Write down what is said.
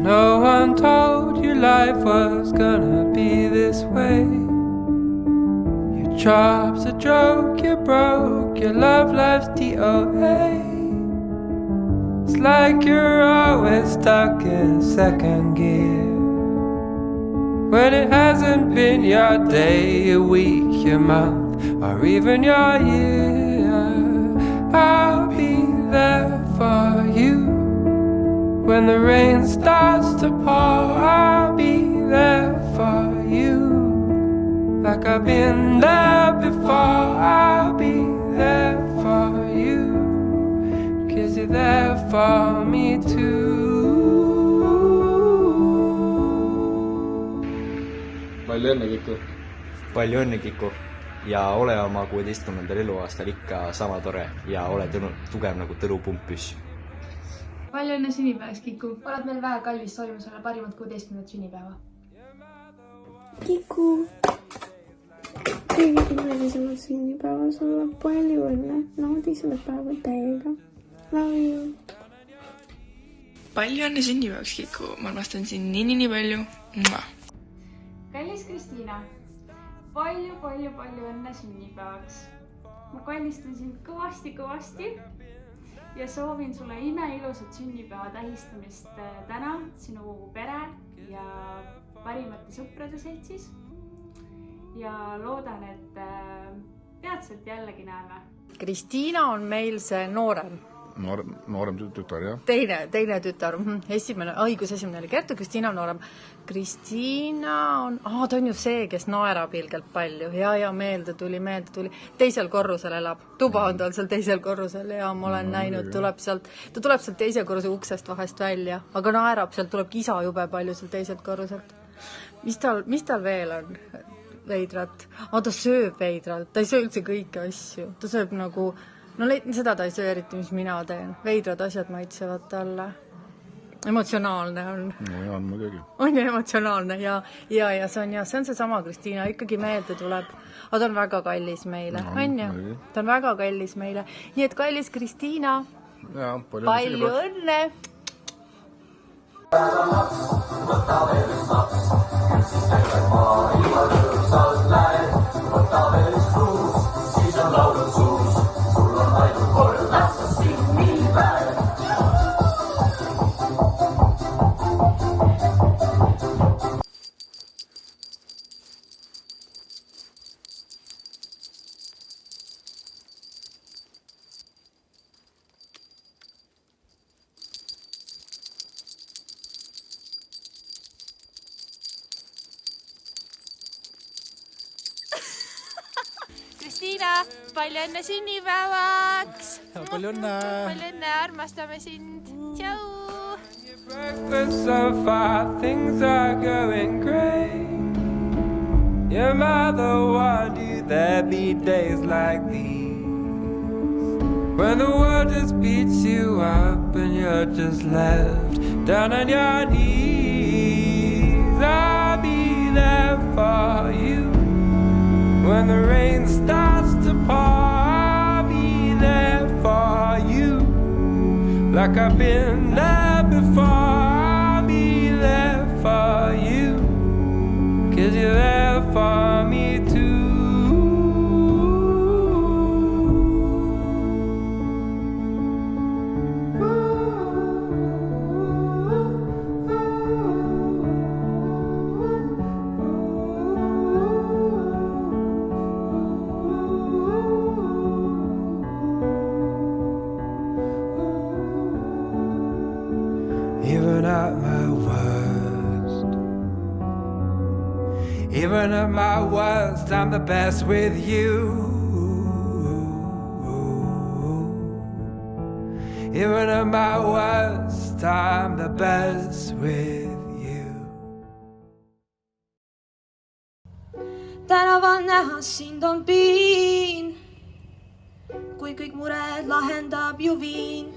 No one told you life was gonna be this way. Your job's a joke, you're broke, your love life's DOA. It's like you're always stuck in second gear, when it hasn't been your day, your week, your month, or even your year. I'll be there for you when the rain starts to pour. I'll be there for you like I've been there before. I'll be there for you 'cause you're there for me too. Palju õnne, Kiku! Palju õnne, Kiku! Ja ole oma 16. eluaastal ikka sama tore ja ole tugev nagu tõlupumpüs. Palju õnne sünnipäevaks, Kiku! Oled meil väga kallis, soovime sulle parimat 16. sünnipäeva. Kiku! Kõige imelisemad sünnipäeva sulle, palju õnne, naudi selle päeva täiega. Love you! Palju õnne sünnipäevaks, Kiku! Ma armastan sind nii palju. Kallis Kristiina, palju õnne sünnipäevaks. Ma kallistan sind kõvasti ja soovin sulle imeilusat sünnipäeva tähistamist täna sinu pere ja parimate sõprade seltsis. Ja loodan, et peatselt jällegi näeme. Kristiina on meil see noorem tütar, jah? Teine tütar. Esimene oli Kertu, Kristiina on noorem. Kristiina on... ta on ju see, kes naerab ilgelt palju. Ja meelde tuli. Teisel korrusel elab. Tuba on tal seal teisel korrusel ja ma olen näinud, ta tuleb sealt teise korruse uksest vahest välja, aga naerab, sealt tuleb isa jube palju sealt teiselt korruselt. Mis tal veel on veidrat? Ta sööb veidrat, ta ei söö üldse kõiki asju. Ta sööb nagu... seda ta ei söö eriti, mis mina teen. Veidrad asjad maitsevad talle. Emotsionaalne on. No ja on muidugi. On ju emotsionaalne ja see on see sama Kristiina, ikkagi meelde tuleb. Aga ta on väga kallis meile, on ju? Ta on väga kallis meile. Nii et kallis Kristiina, palju õnne! Kristiina, palju õnne sünnipäevaks! Palju õnne! Palju õnne, armastame sind! Tšau! Breakfast so far, things are going great. Your mother warned you there'd be days like these, when the world just beats you up and you're just left down on your knees. I'll be there for you when the rain starts to pour. I'll be there for you like I've been there before. I'll be there for you 'cause you're there for me too. Even at my worst, even at my worst, I'm the best with you. Even at my worst, I'm the best with you. Tänaval näha sind on piin, kui kõik mured lahendab ju viin.